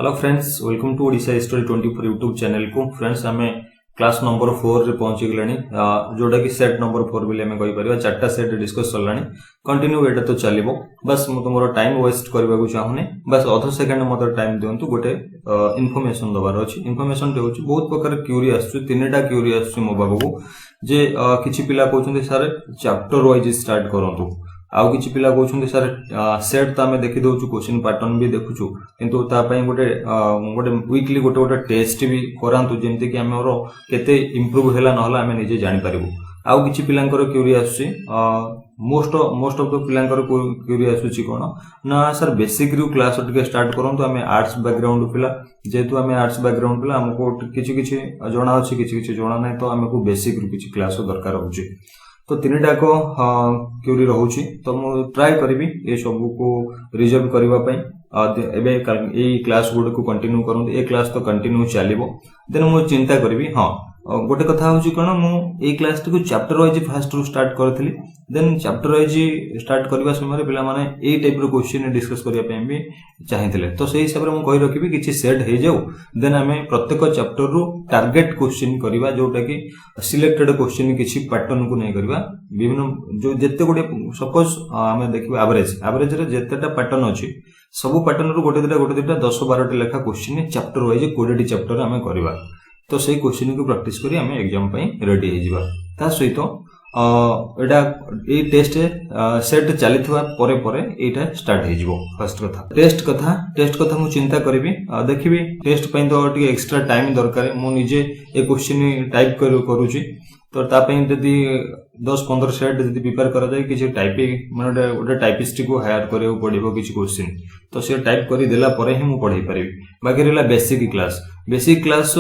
Hello friends, welcome to Odisha history 24 YouTube channel को। Friends आम class number 4 रे पहुंची गलानी, जोटा कि सेट नंबर 4 बोली आम कहि परिबा। चारटा सेट डिस्कस करलानी, कंटिन्यू एटा तो चलिबो। बस मु तुमरो टाइम वेस्ट करबा को चाहुनी, बस आधा सेकंड मते टाइम दियंतु। गोटे इन्फॉर्मेशन दबार अछि। इन्फॉर्मेशन ते होछि बहुत प्रकार क्यूरी आसु, तीनटा क्यूरी आसु मो बाबू जे किछि पिला कहउछन्ते सर चैप्टर वाइज स्टार्ट करंतु। आउ किछि पिला कहउछन्ते सर सेट त आमे देखि दउछु, क्वेश्चन पैटर्न भी देखुछु, किंतु ता पई गोटे वीकली गोटे टेस्ट भी करांतु, जेमति कि हमरो केते इंप्रूव हैला नहला आमे निजे जानि परिबु। आउ किछि पिलांकर क्यूरी आसुछि, मोस्ट ऑफ द पिलांकर क्यूरी आसुछि कोन ना सर बेसिक रु क्लास टिके स्टार्ट करंतु। आमे आर्ट्स बैकग्राउंड पिला, जेतु आमे आर्ट्स बैकग्राउंड पिला, हमको किछि जणा अछि, किछि जणा नै, तो हमको बेसिक रु किछि क्लास दरकार होछि। तो तीनटा को क्यूरी रहउछि, तो मु ट्राई करबी ए सब को रिजर्व करबा पई। एबे ए क्लास गुड को कंटिन्यू करन, ए क्लास तो कंटिन्यू चलिबो। देन मु चिंता करबी गोटे कथा होछि कोन, मु ए क्लास को चैप्टर वाइज फास्ट रु स्टार्ट करथली। देन चैप्टर वाइज स्टार्ट करबा समय पिला माने ए टाइप रो क्वेश्चन डिस्कस करिया पे भी चाहिथिले, तो सेही हिसाब रे मु कहि रखिबी किछि सेट हे जाऊ। देन हमें प्रत्येक चैप्टर रु टारगेट क्वेश्चन करबा, जोटा कि सिलेक्टेड क्वेश्चन किछि पैटर्न को नै करबा। विभिन्न जो जत्ते गोटे सपोज हमें देखिबा एवरेज रे जत्तेटा पैटर्न अछि, सब पैटर्न रु गोटे दुटा 10-12 लेखा क्वेश्चन चैप्टर वाइज 20 चैप्टर हमें करबा। तो सही क्वेश्चन को प्रैक्टिस करी हमें एग्जाम पई रेडी हे जिबा। ता सहित एटा ए टेस्ट सेट चलिथवा परे परे एटा स्टार्ट हे जिवो। फर्स्ट कथा टेस्ट कथा मु चिंता करबी, देखिबी टेस्ट पई तो टिके एक्स्ट्रा टाइम दरकार। मु निजे ए क्वेश्चन टाइप करूची, तो ता पई यदि 10-15 सेट यदि प्रिपेयर करा जाय, किछि टाइपिंग माने गोटे टाइपिस्ट को हायर करियो पड़िबो किछि क्वेश्चन, तो से टाइप करी देला परे ही मु पढै परिबी। बाकी रहला बेसिक क्लास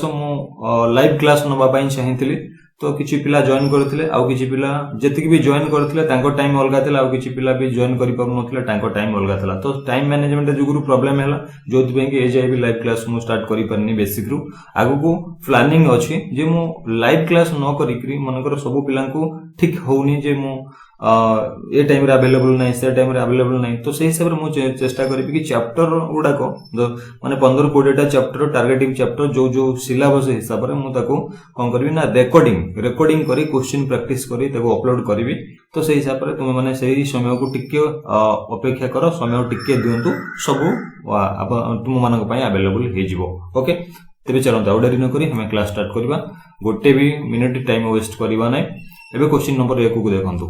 मु लाइव क्लास नबा पई चाहिथिली। तो किछि पिला जॉइन करथिले, आउ किछि पिला जेतिक भी जॉइन करथिले तांको टाइम अलगा थिला, आउ किछि पिला भी जॉइन करि पारु नथिले, तांको टाइम अलगा थिला। तो टाइम मैनेजमेंट जुगुरु प्रॉब्लम हैला, जोति पई कि ए जाय भी लाइव क्लास मु स्टार्ट करि परनी। बेसिक रु आगु को प्लानिंग अछि जे मु लाइव क्लास न करिकरी मनकर सब पिला को ठीक होउनी जे मु ए टाइम रे अवेलेबल नै, से टाइम रे अवेलेबल नै। तो सेही हिसाब रे मु चेष्टा करबी कि चैप्टर गुडा को माने 15-20 टा चैप्टर टारगेटिव चैप्टर जो सिलेबस हिसाब रे मु ताको कोन करबी ना रिकॉर्डिंग करी क्वेश्चन प्रैक्टिस करी ताको अपलोड करबी। तो सेही हिसाब रे तुम माने सेही समय को टिके अपेक्षा करो, समय टिके दियंतु, सब तुम मानक पई अवेलेबल हे जिवो। ओके, तेबे चलंता ऑर्डर न करी हमें क्लास स्टार्ट करबा। गोटे भी मिनिट टाइम वेस्ट करबा नै। एबे क्वेश्चन नंबर 1 को देखंतु।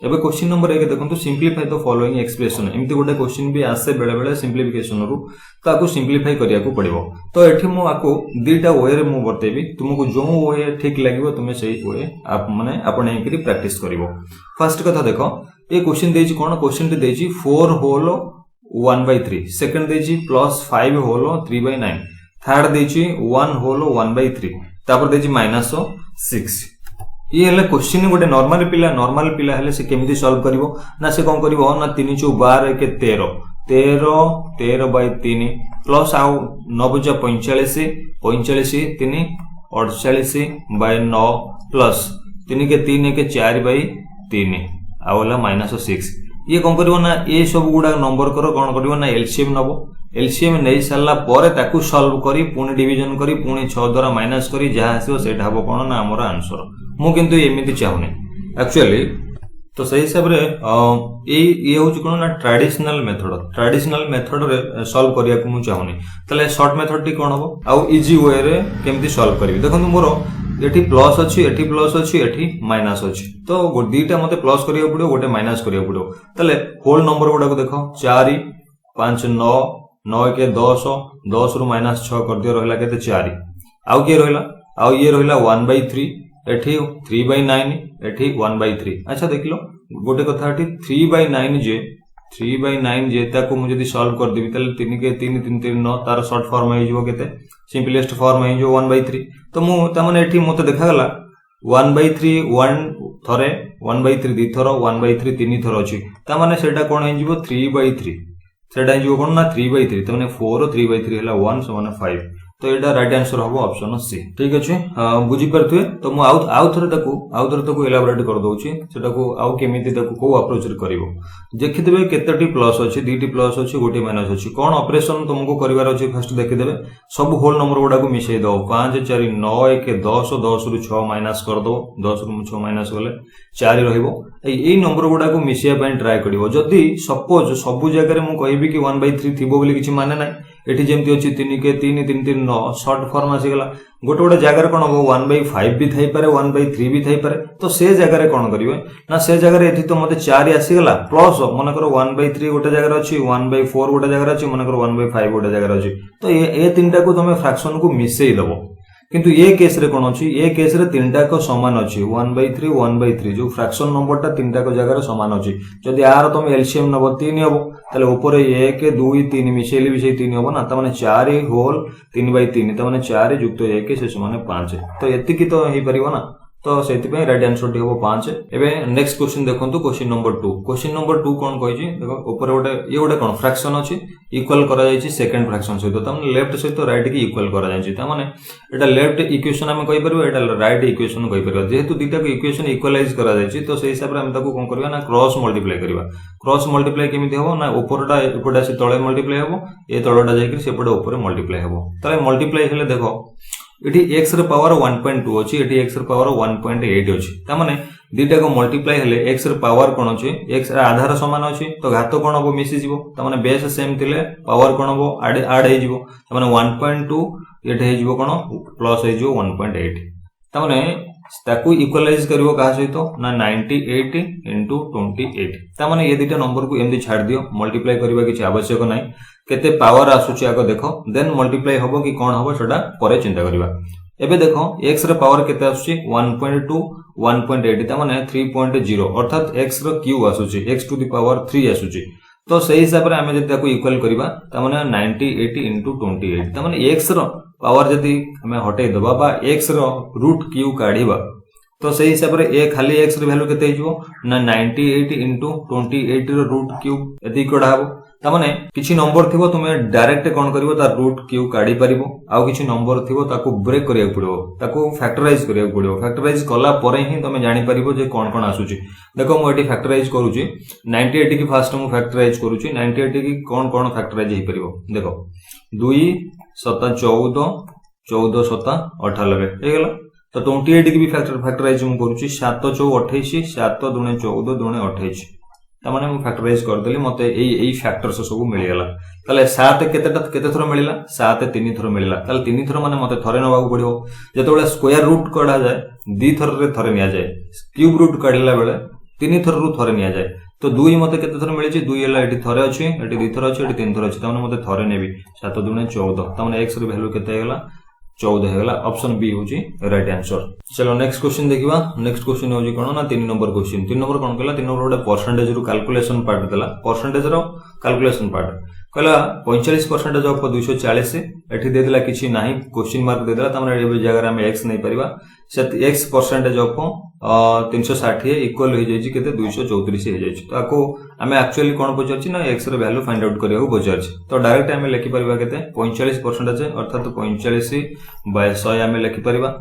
एबे क्वेश्चन नंबर 1 देखंतु, सिंपलीफाई द फॉलोइंग एक्सप्रेशन। एमती गोटे क्वेश्चन भी आसे बेले बेले सिंपलीफिकेशन रु, तो आको सिंपलीफाई करिया को पड़िबो। तो एठी मु आको दीटा वे रे मु बतेबी, तुमको जो वे ठीक लागिबो तुमे सेही वे आप माने आपने एकरी प्रैक्टिस करिवो। फर्स्ट कथा देखो, ए क्वेश्चन देछि कोन, क्वेश्चन ते देछि 4 होल 1/3, सेकंड देछि +5 होल 3/9, थर्ड देछि 1 होल 1/3, तापर देछि -6। ये हेले क्वेश्चन गोटे नॉर्मल पिला हेले से केमिति सॉल्व करिवो ना, से कोन करिवो ना 3 × 12 = 13/3 प्लस आउ 9 × 45 3 48/9 प्लस 3 × 3 = 4/3 आउला -6। ये कोन करिवो ना, ए सब गुडा नंबर करो कोन करिवो ना एलसीएम नबो। एलसीएम नै साला परे ताकू सॉल्व करी पुणी डिवीजन करी पुणी 6 द्वारा माइनस करी जहा आसीबो सेटा हबो कोन ना हमर आंसर। मु किंतु एमिति चाहुनी एक्चुअली। तो सही हिसाब रे ये होची कोन ना ट्रेडिशनल मेथड रे सॉल्व करिया को मु चाहुनी। तले शॉर्ट मेथड टी कोन हबो आउ इजी वे रे केमिति सॉल्व करबी। देखंतु मोर एठी प्लस अछि, एठी प्लस अछि, एठी माइनस अछि, तो दीटा मते प्लस करिया पड़ियो, गोटे माइनस करिया पड़ियो। तले होल नंबर गुडा को देखो 4 5 9 9 के 10 10 रु -6 कर दियो, रहला केते 4। आउ के रहला, आउ ये रहला 1/3, एठी 3/9, एठी 1/3। अच्छा देखलो गोटे कथा एठी 3/9 जे ताको मु जदी सॉल्व कर देबी तले 3 के 3 3 3 9 तार शॉर्ट फॉर्म हे जिवो, केते सिंपलेस्ट फॉर्म हे जिवो 1/3। तो मु त माने एठी मते देखा गला 1/3 1 थरे, 1/3 2 थरो, 1/3 3 थरो अछि, त माने सेटा कोन हे जिवो 3/3, सेटा हे जिवो कोन ना 3/3। त माने 4 3/3 हला 1 = 5। तो यहाँ राइट आंसर हम ऑप्शन सी। ठीक अच्छे बुझी पारे तो मुझे आउ थे इलाबोरेट कर दूसरी सेटा को आउ केमिति को अप्रोच कर देखिदे केतोटी प्लस अच्छी दुईटी प्लस अच्छी गोटे माइनस अच्छी कौन ऑपरेशन तुमको करार अच्छी फास्ट देखिदे सब होल नंबर गुड़ा को मिसई दब 5 4 9 1 10 10 रु 6 माइनस कर दो 10 रु 6 माइनस गले 4 रहिबो एई नंबर गुड़ा को मिसैया पई ट्राई करिवो जदी सपोज सब जगह मु कहबी कि 1/3 थिबो बोली किछि माने नै एठी जेमती अछि 3 के 3 3 3 9 शॉर्ट फॉर्म आसीगला गोटे गोटे जगह कौन हम 1/5 भी थी पारे 1/3 भी थी पारे तो से जगह कौन करेंगे ना से जगह ये तो मत 4 आसीगला प्लस मनकर 1/3 गोटे जगह अच्छी 1/4 गोटे जगह अच्छी मनकर 1/5 गोटे जगह अच्छी तो ये तीन टाक तुम फ्रैक्शन को मिसई दब किंतु ये केस रे कौन अच्छी ये केस रे तीन टाक सामान अच्छी 1/3 1/3 जो फ्रैक्शन नंबर टा तीन टाक जगह सामान अच्छी जदि यार तुम एलसीएम नब 3 हम ताले ऊपर 1 2 3 मिसेले भी से 3 हम ना त माने 4 होल 3/3 त माने 4 युक्त 1 से माने 5 तो एतिकी तो हे परिबो ना तो सेति पई राइट आंसर टी हो 5। एबे नेक्स्ट क्वेश्चन देखंतु क्वेश्चन नंबर 2 कोन कहि देखो ऊपर गोटे ये गोटे कोन फ्रैक्शन अछि इक्वल करा जायछि सेकंड फ्रैक्शन सहित त माने लेफ्ट सहित राइट की इक्वल करा जायछि त माने एटा लेफ्ट इक्वेशन हम कहि परबो एटा राइट इक्वेशन कहि परबो जेहेतु दुटा को इक्वेशन इक्वलाइज करा जायछि तो सेहि हिसाब रे हम ताको कोन करबा ना क्रॉस मल्टीप्लाई केमिति हो ना ऊपरटा एपटा से तळे मल्टीप्लाई हो ए तळटा जाय कि सेपटे ऊपर मल्टीप्लाई हो तळे मल्टीप्लाई हेले देखो इठी x रे पावर 1.2 अछि इठी x रे पावर 1.8 अछि त माने दुटा को मल्टीप्लाई हेले x रे पावर कोन अछि x रे आधार समान अछि तो घात कोन हो मिसि जिवो त माने बेस सेम थिले पावर कोन हो ऐड हे जिवो त माने 1.2 एठे हे जिवो कोन प्लस हे जिवो 1.8 त माने ताकू इक्वलाइज करिवो का सहित ना 98 into 28 ता माने ये दुटा नंबर को एमदी छाड़ दियो मल्टीप्लाई करबा किछि आवश्यक नै केते पावर आसुची आको देखो देन मल्टीप्लाई होबो कि कोन होबो सेटा परे चिंता करबा एबे देखो x रे पावर केते आसुची 1.2 1.8 ता माने 3.0 अर्थात x रो क्यूब आसुची x टू द पावर 3 आसुची तो सही हिसाब रे हमें जति ताको इक्वल करबा ता माने 98 into 28 ता माने x रो पावर जति हमें हटै दबा बा x रो रूट क्यूब काढिबा तो सही हिसाब रे ए खाली x रो वैल्यू केते हिजो ना 98 into 28 रो रूट क्यूब एति कोडा हबो ता माने किछि नंबर थिबो तुमे डायरेक्ट कोन करिवो ता रूट क्यूब काढी परिबो आउ किछि नंबर थिबो ताको ब्रेक करिया पड़िबो ताको फैक्टराइज करिया पड़िबो फैक्टराइज कला परे ही तुमे जानि परिबो जे कोन कोन आसुची देखो मु एटी फैक्टराइज करूची 98 की फास्ट मु फैक्टराइज करूची 98 की कोन फैक्टराइज हे परिबो देखो 2 7 14 14 7 98 हे गेला तो 28 की भी फैक्टराइज मु करूची 7 4 28 7 2 14 2 28 ता माने मु फैक्टराइज कर देली मते एई फैक्टर्स सब मिल गेला ताले 7 केते थरो मिलिला 7 3 थरो मिलिला ताले 3 थरो माने मते थरे नबाकू पड़िबो जेतोले स्क्वायर रूट कढा जाय 2 थर रे थरे निया जाय क्यूब रूट काढिला बेले 3 थर रु थरे निया जाय तो 2 मते केते थरो मिलिछि 2 एला एठी थरे अछि एठी 2 थर अछि एठी 3 थर अछि ता माने मते थरे नेबी 7 2 14 ता माने x रे वैल्यू केते हेला 14 हेला ऑप्शन बी होची राइट आंसर। चलो नेक्स्ट क्वेश्चन देखिबा नेक्स्ट क्वेश्चन होची कोन ना 3 नंबर क्वेश्चन 3 नंबर कोन कहला 3 नंबर गोटे परसेंटेज रु कैलकुलेशन पार्ट देला परसेंटेज रो कैलकुलेशन पार्ट कहला 45% ऑफ 240 एठी दे देला किछि नाही क्वेश्चन मार्क दे देला त हमरे ए जगह रे हम x नै परिबा से x परसेंटेज ऑफ 360 इक्वल हो जाई केते 234 हो जाई तो आको हमें एक्चुअली कोन पचरछि ना x रे वैल्यू फाइंड आउट करिया पचरछि तो डायरेक्ट हमें लिखि परिबा केते 45% अर्थात 45 बाय 100 हमें लिखि परिबा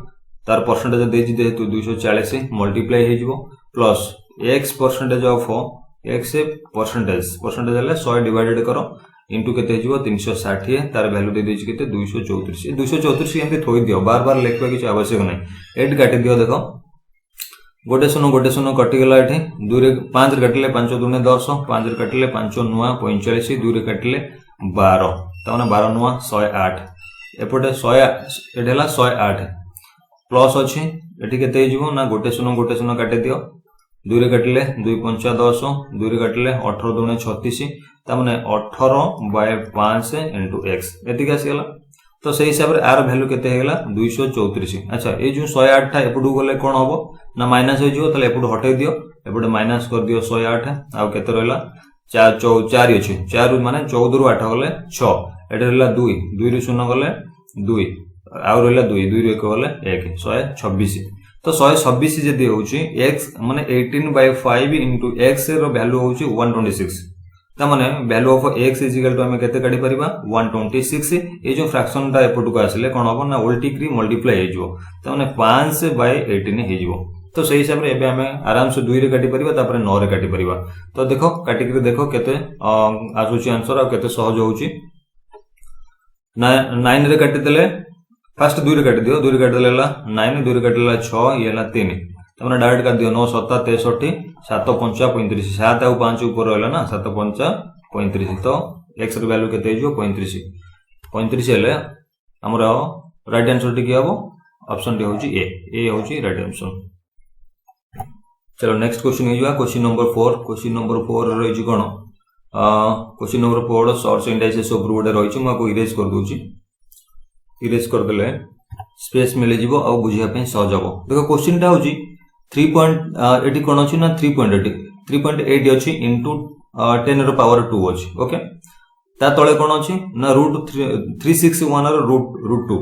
तार परसेंटेज देछि जेहेतु 240 मल्टीप्लाई हे जिवो plus x percentage of x percentage हेले 100 डिवाइडेड करो इंटू केते हिजो 360 तार वैल्यू दे देछि केते 234 एमते थोई दियो बार बार लिखबा किछ आवश्यक नै 8 काटि दियो देखो गोटे शून्य कटि गेला एठी 2 रे 5 रे काटिले 5 2 10 5 रे काटिले 5 नुआ 45 2 रे काटिले 12 त माने 12 नुआ 108 एपटे 100 एठेला 108 प्लस अछि एठी केते हिजो ना गोटे शून्य काटि दियो 2 रे काटिले 2 5 10 2 रे काटिले 18 2 36 ता माने 18 बाय 5 into x एतिका सिगला तो सही हिसाब रे आर वैल्यू केते हेगला 234 अच्छा ए जो 108 था एपडू गले कोन होबो ना माइनस हो जिवो तले एपडू हटे दियो एपडे माइनस कर दियो 108 आ केते रहला 4 4 अछि 4 माने 14 रु 8 गले 6 एटे रहला 2 2 रु 0 गले 2 आ रहला 2 2 रु 1 गले 1 126 तो 126 जदी होची x माने 18/5 into x रो वैल्यू होची 126 तामाने value of x is equal to हमें केते काढी परिबा 126 ए जो फ्रैक्शन ता एपटू को आसिले कोन हो ना उल्टी क्री मल्टीप्लाई हे जो तामाने 5/18 हे जो तो सही हिसाब रे एबे हमें आराम से 2 रे काटी परिबा तापर 9 रे काटी परिबा तो देखो काटी के देखो केते आसुची आंसर आ केते सहज होउची 9 रे काटी देले फर्स्ट 2 रे काटी दियो 2 रे काटी देला 9 2 रे काटी देला 6 ये ला 3 तमने डायरेक्ट कर दियो 9 7 63 7 5 35 7 और 5 ऊपर रहला ना 7 5 35 तो x र वैल्यू केते जो 35 35 हेले हमरा राइट आंसर टी की हबो ऑप्शन डी होची ए होची राइट आंसर। चलो नेक्स्ट क्वेश्चन हे जुआ क्वेश्चन नंबर 4 रही छि कोन question number 4 source indices of root रही छि म को इरेज कर दूची इरेज कर देले स्पेस मिले जिवो आ बुझिया पे सहज हबो देखो क्वेश्चन टा होची 3 एटी कोन अछि ना 3.8 अछि इनटू 10 रो पावर 2 अछि ओके ता तळे कोन अछि ना रूट 361 रो रूट 2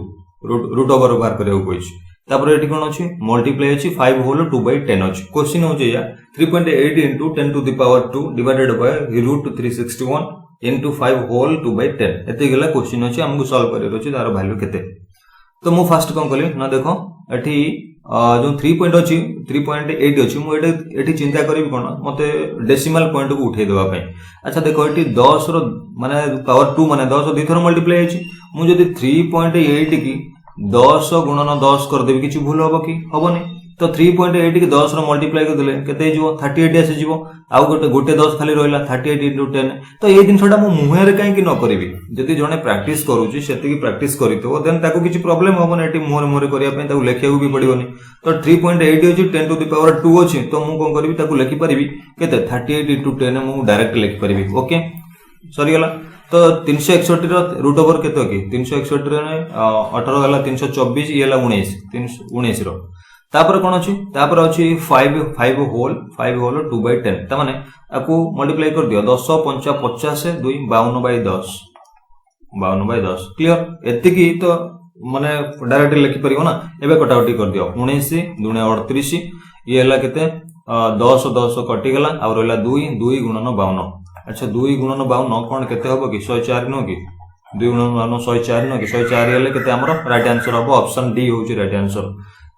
रूट ओवर बार करे को अछि तापर एटी कोन अछि मल्टीप्लाई अछि 5 होल 2/10 अछि क्वेश्चन हो जे या 3.8 into 10 to the power 2 divided by root 361 into 5 whole 2/10 एते गेला क्वेश्चन अछि हमहु सॉल्व करे अछि तार वैल्यू केते तो मु फर्स्ट कोन कली ना देखो एठी जो 3 पॉइंट अछि 3.8 अछि मु एठी चिंता करिवि कोन मते डेसिमल पॉइंट को उठे देबा पय अच्छा देखो एठी 10 रो माने पावर 2 माने 10 2 थर मल्टीप्लाई अछि मु जदी 3.8 की 10 गुणन 10 कर देबी किछि भूल होबो कि होबोनी तो 3.8 की 10 रो मल्टीप्लाई कर देले केते जीवो 38 आसे जीवो आ गोटे 10 खाली रहला 38 into 10 तो ए दिन छोटा मु मुहेरे काहे कि न करिवि जदी जने प्रैक्टिस करूची सेति की प्रैक्टिस करितो देन ताको किछि प्रॉब्लम होबोनी एटी मुहेरे करिया पय ताको लेखिया भी पड़िबोनी तो 3.8 होची 10 to the power 2 होची तो मु कोन करबी ताको लेखि परिबी केते 38 into 10 मु डायरेक्ट लेखि परिबी ओके सरी गेला तो 361 रो रूट ओवर केतो की 361 रे 18 गला 324 ये ला 19 रो तापर कोन अछि तापर अछि 5 होल 2/10 त माने आकू मल्टीप्लाई कर दियो 10 5 50 से 2 52/10 क्लियर एति की तो माने डायरेक्ट लिखि परियो ना एबे कटाउटी कर दियो 19 दुने 38 ये ला केते 10 कटि गला आ रहला 2 गुणन 52 अच्छा 2 गुणन 52 कोन केते होबो कि 104 नो कि 2 गुणन 52 104 नो कि 104 हेले केते हमरो राइट आंसर होबो ऑप्शन डी होची राइट आंसर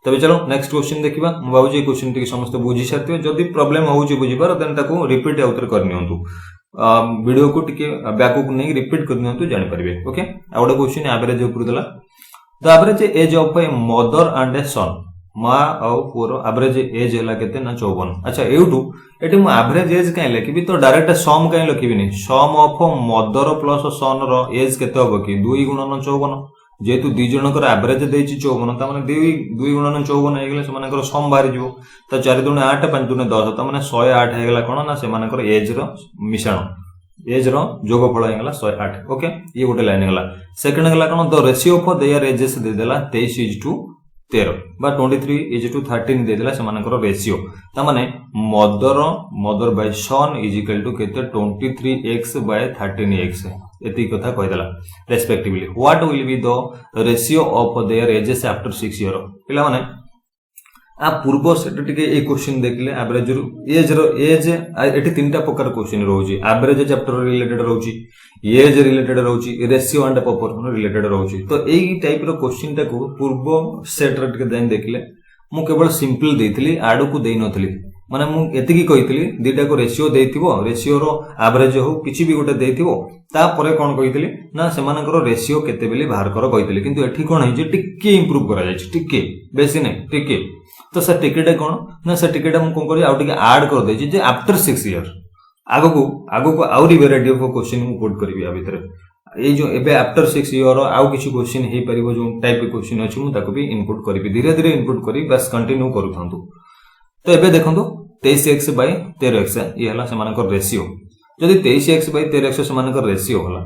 तबे चलो नेक्स्ट क्वेश्चन देखिबा मु बाबू जी क्वेश्चन टी समस्त बुझी साथियो जदी प्रॉब्लम होउची बुझिबार देन ताको रिपीट आउटर करनियंतु वीडियो को टिके बैक को नहीं रिपीट करनियंतु जानि परबे ओके आ ओडा क्वेश्चन एवरेज ऊपर देला the average age of a mother and a son मा और पुरो एवरेज एज हला केते ना 54 अच्छा एउटू एटी मु एवरेज एज काई लिखिबी तो डायरेक्ट सम काई लिखिबिनी sum of mother plus son रो एज केते होबो कि 2 गुणन 54 जेतु दी जनकर एवरेज देछि 54 त माने 2 गुणन 54 हे गेले से मानकर सम बाहर जिवो त 4 दुने 8 5 दुने 10 त माने 108 हे गेला कोन ना से मानकर एज रो मिश्रण एज रो जोगफल हे गेला 108 ओके ये गोटे लाइन गेला सेकंड गेला कोन the ratio of their ages दे देला 23:13 बा 23:13 दे देला से मानकर रेशियो त माने mother by son is equal to केते 23x by 13x एति कथा कहि देला respectively what will be the ratio of their ages after 6 year पिला माने आ पूर्व सेट टिके ए क्वेश्चन देखले एवरेज एज एटी तीनटा प्रकार क्वेश्चन रहउची एवरेज चैप्टर रिलेटेड रहउची एज रिलेटेड रहउची रेशियो एंड प्रोपोर्शन रिलेटेड रहउची तो एई टाइप रो क्वेश्चन टाको पूर्व सेट रे टिके देन देखले मु केवल सिंपल देइथली आडो को देइ नथली माने मु एति की कहितली दीटा को रेशियो देइथिबो रेशियो रो एवरेज हो किछि भी गोटे देइथिबो ता परे कोन कहितली ना से मानकर रेशियो केते बेली बाहर करो कहितली किंतु एठी कोन है जे टिके इंप्रूव करा जाय छि टिके बेसी नै टिके तो से टिकेट कोन ना से टिकेट हम कोन करी आ टिके ऐड कर दे जे आफ्टर 6 ईयर आगो को आउरी वेराइटी ऑफ क्वेश्चन मु पुट करबी आ भीतर ए जो एबे आफ्टर 6 ईयर आउ किछि क्वेश्चन हे परिबो जो टाइप के क्वेश्चन अछि मु ताको भी इनपुट करबी धीरे धीरे इनपुट करी बस कंटिन्यू करू थांतु तो एबे देखंतु 23x by 13x ये हला से मानकर रेशियो जदी 23x by 13x से मानकर रेशियो हला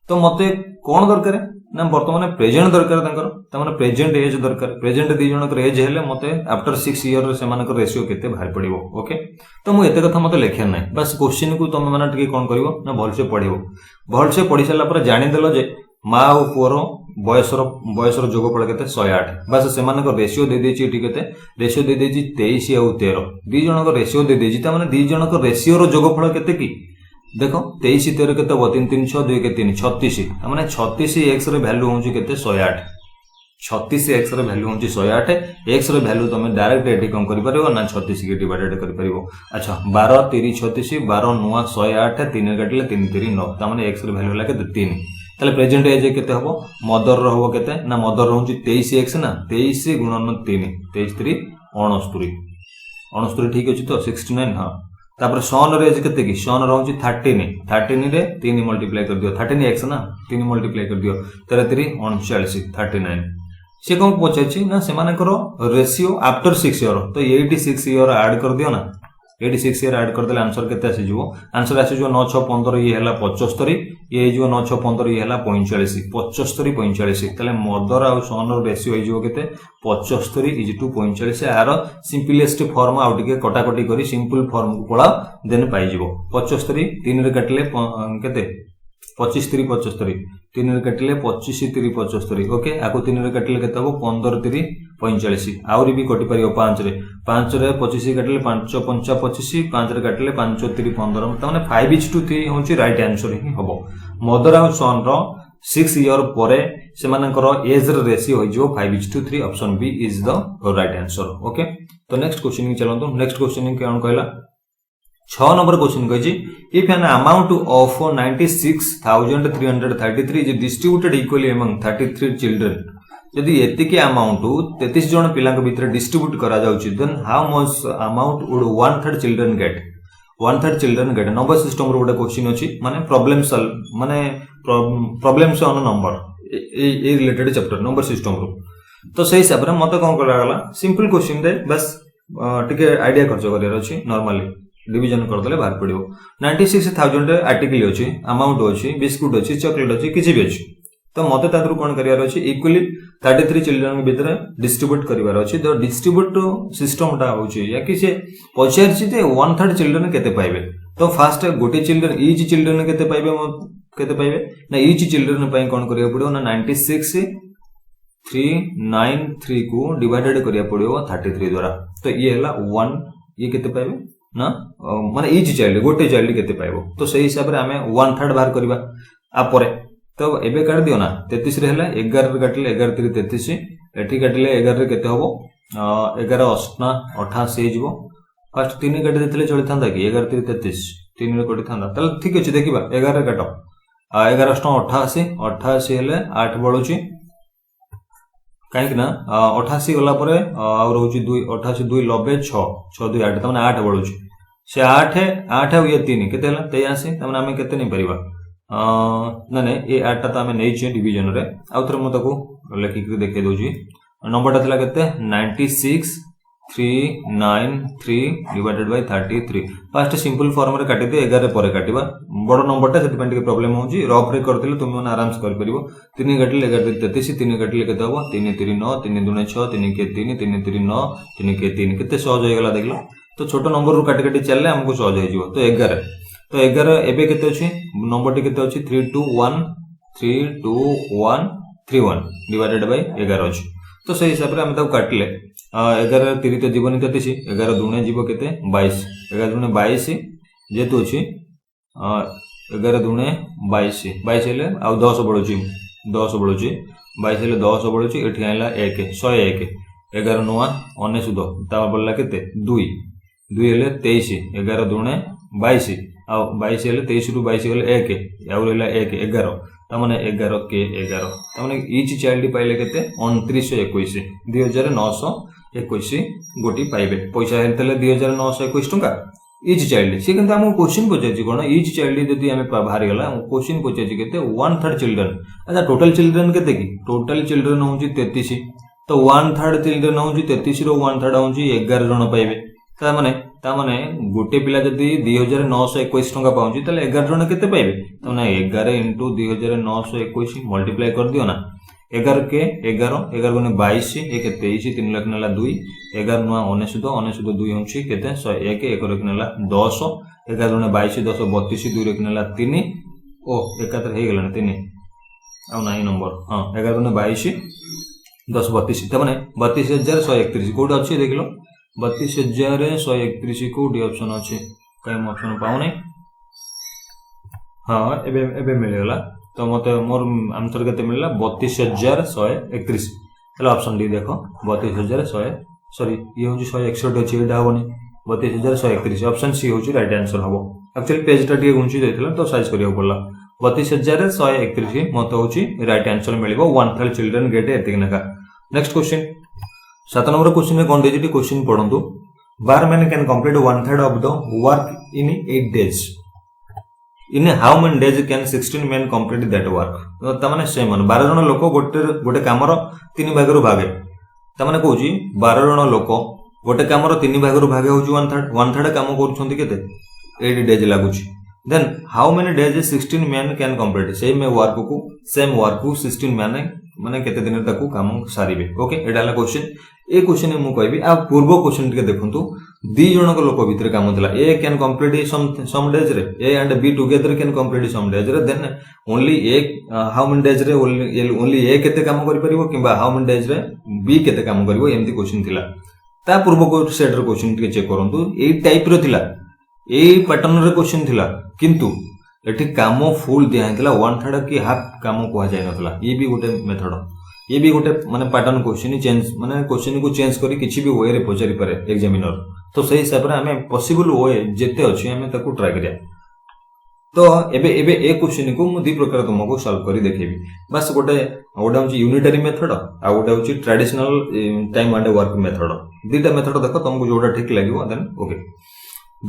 तो मते कोन दरकार ना वर्तमान प्रेजेंट दरकार तांकर त माने प्रेजेंट एज दरकार प्रेजेंट दी जनकर एज हेले मते आफ्टर 6 ईयर से मानकर रेशियो केते बाहर पड़िबो ओके तो मु एते कथा मते लेखिया नै बस क्वेश्चन को तुम माने टिके कोन करिवो ना भल से पढी साला पर जानि देलो जे मा और पुअर बयसर जोगफल केते 108 बस से मानकर रेशियो दे देछि एठी केते रेशियो दे देछि 23 और 13 दी जनकर रेशियो दे देछि त माने दी जनकर रेशियो रो जोगफल केते की देख 23 13 केते 3 3 6 2 के 3 36 माने 36 x रे वैल्यू होची केते 108 36 x रे वैल्यू होची 108 x रे वैल्यू तमे डायरेक्ट एटी कम करि परिबो ना 36 के डिवाइडेड करि परिबो अच्छा 12 3 36 12 नुआ 108 3 काटले 3 3 9 त माने x रे वैल्यू लागे 3 ताले प्रेजेंट एज केते हबो मदर रो हबो केते ना मदर होची 23x ना 23 गुणन 3 23 3 69 69 ठीक अछि तो 69 हां तापर सन रे एज केते की सन रहउची 13 13 रे 3 मल्टीप्लाई कर दियो 13x ना 3 मल्टीप्लाई कर दियो 13 3 39 39 से कौन पचार ना से रेशियो आफ्टर 6 ईयर तो 86 ईयर ऐड कर दियो ना 86 ईयर ऐड कर देले आंसर केते आसी जीवो आंसर आसी जीवो 9 6 15 ये हला 75 ये जीवो 9 6 15 ये हला 45 75 45 तले मदर आ सन रो रेशियो हे जीवो केते 75 इज टू 45 यार सिंपलेस्ट फॉर्म आउ टिके कटा कटी करी सिंपल फॉर्म को पळा देन पाई जीवो 75 3 रे काटले केते 25 3 75 3 रे काटले 25 3 75 ओके आको 3 रे काटले केते हो 15 3 45 आउरी भी कटि परियो 5 रे 25 काटले 5 5 25 5 रे काटले 5 3 15 त माने 5:3 होची राइट आंसर ही हबो मदर आ सन रो 6 ईयर परे से मानकर एज रेशियो हो जो 5:3 option B is the right answer okay तो नेक्स्ट क्वेश्चन की चलंतु नेक्स्ट क्वेश्चन के कहला 6 नंबर क्वेश्चन कहिछि if an amount of 96,333 is distributed equally among 33 children यदि एति के अमाउंट 33 जन पिलांक भितर डिस्ट्रीब्यूट करा जाउछि then how much amount would 1/3 children get 1/3 children get number system रो गोटे क्वेश्चन अछि माने प्रॉब्लम सॉल्व माने प्रॉब्लम्स ऑन नंबर ए रिलेटेड चैप्टर नंबर सिस्टम रो तो सही हिसाब रे मते कोन करा गला सिंपल क्वेश्चन दे बस टिके आईडिया खर्च करियर अछि नॉर्मली डिवीजन कर देले बाहर पड़ियो 96,000 आर्टिकल अछि अमाउंट अछि बिस्कुट अछि चॉकलेट अछि किछि भी अछि तो मते तादरु कोन करियार अछि इक्वली 33 चिल्ड्रन के भीतर डिस्ट्रीब्यूट करिवार अछि तो डिस्ट्रीब्यूट सिस्टम टा होछि या कि से पचार छि ते 1/3 चिल्ड्रन केते पाइबे तो फास्ट गोटे चिल्ड्रन ईच चिल्ड्रन केते पाइबे ना ईच चिल्ड्रन पई कोन करिया पड़ियो ना 96 393 को डिवाइडेड करिया पड़ियो 33 द्वारा तो ये हला 1 ये केते पाइबे ना माने ईच चाइल्ड गोटे चाइल्ड केते पाइबो तो सही हिसाब रे हमें 1/3 बाहर करबा आ परे तो एबे काट दियो ना 33 रे हला 11 रे काटले 11 3 33 एठी काटले 11 रे केते हबो 11 8 88 जीवो फर्स्ट 3 काट देतले चली थांदा कि 11 3 33 3 रे कोटी थांदा तले ठीक अछि देखिबा 11 रे काटो 11 88 88 हेले 8 बळुची काहे कि ना 88 गला परे आ रहउची 2 88 2 90 6 6 2 8 तमने 8 बळुची से 8 8 और ये 3 केते हला 83 तमने हमें केते नै परिबा ना नै ए 8 ता हमें नै छै डिवीजन रे आ उतर म ताको लेखि के देखे दोजी नंबर ता थला केते 96,393 divided by 33 first simple form रे काटि दे 11 परे काटिबा बड़ नंबर ता सेति पेंट के प्रॉब्लम होजी रफ रे करथिले तुम मन आराम से कर परिबो 3 काटले 11 33 3 काटले केते हबो 3 3 9 3 2 6 3 के 3 3 3 9 3 के 3 केते सहज हो गेला देखलो तो छोटो नंबर रो काटि काटि चलले हमको सहज हो जिवो तो 11 एबे केते अछि नंबर टी केते अछि 32131 डिवाइडेड बाय 11 अछि तो सही हिसाब रे हम ताको काटले 11 3 तो जीवन 33 11 दुने जीवो केते 22 11 दुने 22 जेतु अछि 11 दुने 22 22 हेले आ 10 बळुची 22 हेले 10 बळुची एठी आइला 1 101 11 9 99 ता बोलला केते 2 हेले 23 11 दुने 22 आ 22 हेले 23 रु 22 हेले 1 आ रहला 1 11 ता माने 11 के 11 ता माने ईच चाइल्ड पाइले केते 2921 2921 गोटी पाइबे पैसा हेतले 2921 टका ईच चाइल्ड से किंतु हम क्वेश्चन पचाछि कोन ईच चाइल्ड जदि हमें बाहर गेला क्वेश्चन पचाछि केते 1/3 चिल्ड्रन अच्छा टोटल चिल्ड्रन केते की टोटल चिल्ड्रन होउची 33 तो 1/3 चिल्ड्रन होउची 33 रो 1/3 होउची 11 जण पाइबे ता माने गोटे पिला जदि 2921 टका पाउची तले 11 जण केते पाइबे त ना 11 * 2921 मल्टीप्लाई कर दियो ना 11 के 11 11 गुने 22 1 23 3 लाख नेला 2 11 9 99 2 होंची केते 101 1 रख नेला 10 11 गुने 22 10 32 2 रख नेला 3 ओ 71 हे गेला 3 आ नाही नंबर हां 11 गुने 22 10 32 त माने 32131 कोड अछि देखलो 32,131 कोडी ऑप्शन अछि कई ऑप्शन पाउ नै हाँ एबे मिलगला तो मत मोर आंसर केते मिलला 32,131 हेलो ऑप्शन डी देखो 32,100 सॉरी ये होची 161 अछि एटा होनी 32,131 ऑप्शन सी होची राइट आंसर हबो एक्चुअली पेज टा टिके गुंची दैथिला तो साइज करियो पड़ला 32,131 मत होची राइट आंसर मिलिबो 1/3 चिल्ड्रन गेट एतिक नका नेक्स्ट क्वेश्चन 7 नंबर क्वेश्चन में कोन देजिटी question पढंतु barman can complete 1/3 of the work in 8 days in how many days can 16 men complete that work त माने सेम 12 जण लोक गोटे कामर 3 भाग रु भागे त माने कहूची 12 जण लोक गोटे कामर 3 भाग रु भागे होची 1/3 काम करूछंती केते 8 days लागुची then how many days 16 men can complete same work को 16 men माने केते दिन तक काम सारिबे ओके एटा हला क्वेश्चन ए क्वेश्चन मु कहबी आ पूर्व क्वेश्चन टिके देखंतु दी जणक लोक भितर काम थला A can complete some days रे A and B together can complete some days रे then only A how many days रे ओनली ए केते काम करि परिबो किबा हाउ मेनी डेज रे बी केते काम करिवो एमती क्वेश्चन थिला ता पूर्व को सेट रे क्वेश्चन टिके चेक करंतु ए टाइप रो थिला ए पैटर्न रे क्वेश्चन थिला किंतु एठी काम फुल दिया हितला 1/3 की हाफ काम को जाय नथला ये भी गोटे मेथड ये भी गोटे माने पैटर्न क्वेश्चन चेंज माने क्वेश्चन को चेंज करी किछि भी वे रे पचारि पारे एग्जामिनर तो सही हिसाब रे हमें पॉसिबल वे जेते अछि हमें ताको ट्राई करिया तो एबे ए क्वेश्चन को मु दी प्रकार तुमको सॉल्व करी देखेबी बस गोटे होची यूनिटरी मेथड आ गोटे होची traditional time and work method दीटा मेथड देखो तुमको जोटा ठीक लागिवो then okay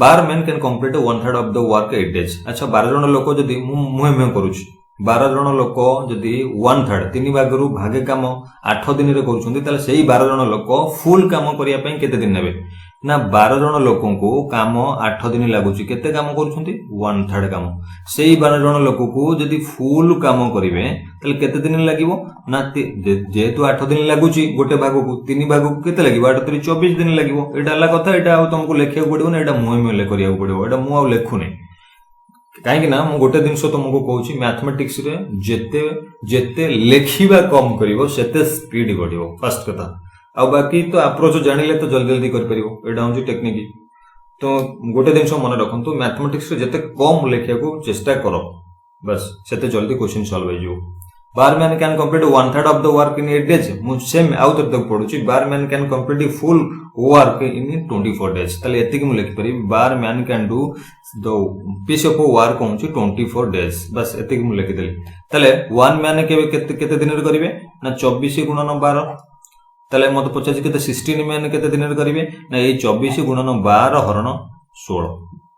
12 men can complete 1/3 of the work 8 days अच्छा 12 जण लोक जदी मुहे करूची 12 जण लोक जदी 1/3 3 भाग रु भागे काम 8 दिन रे करूछंती ताले सेही 12 जण लोक फुल काम करिया पई केते दिन नेबे ना 12 जण लोकन को काम 8 दिन लागुची केते काम करूछंती 1/3 काम सेही 12 जण लोक को जदी फुल काम करिवे ताले केते दिन लागिवो ना जेहेतु 8 दिन लागुची गोटे भाग को 3 भाग को केते लागिवो 8 3 24 दिन लागिवो एटा हला कथा एटा आ तुमको लेखिया पड़िबो ना एटा मुहे करिया पड़िबो एटा मु आ लेखुनी काहे ना मु गोटे दिन तुमको कहूची मैथमेटिक्स रे जेते लेखिबा कम करिवो सेते स्पीड बढ़िवो फर्स्ट कथा आ बाकी तो अप्रोच जानिले तो जल्दी जल्दी कर परिवो एटा होची टेक्निक तो गोटे दिन मन रखंतु मैथमेटिक्स रे जेते कम लेखिया को चेष्टा करो बस सेते जल्दी क्वेश्चन सॉल्व हो जिवो 12 men can complete 1/3 of the work in 8 days मु सेम आउट तक पढुची 12 men can complete full work in 24 days ताले एति कि मु लिखि परि 12 men can do the piece of work होची 24 days बस एति कि मु लिखि देली ताले 1 man केते दिन रे करिवे ना 24 गुणन 12 ताले मत पचास केते 16 men केते दिन रे करिवे ना ए 24 गुणन 12 हरण 16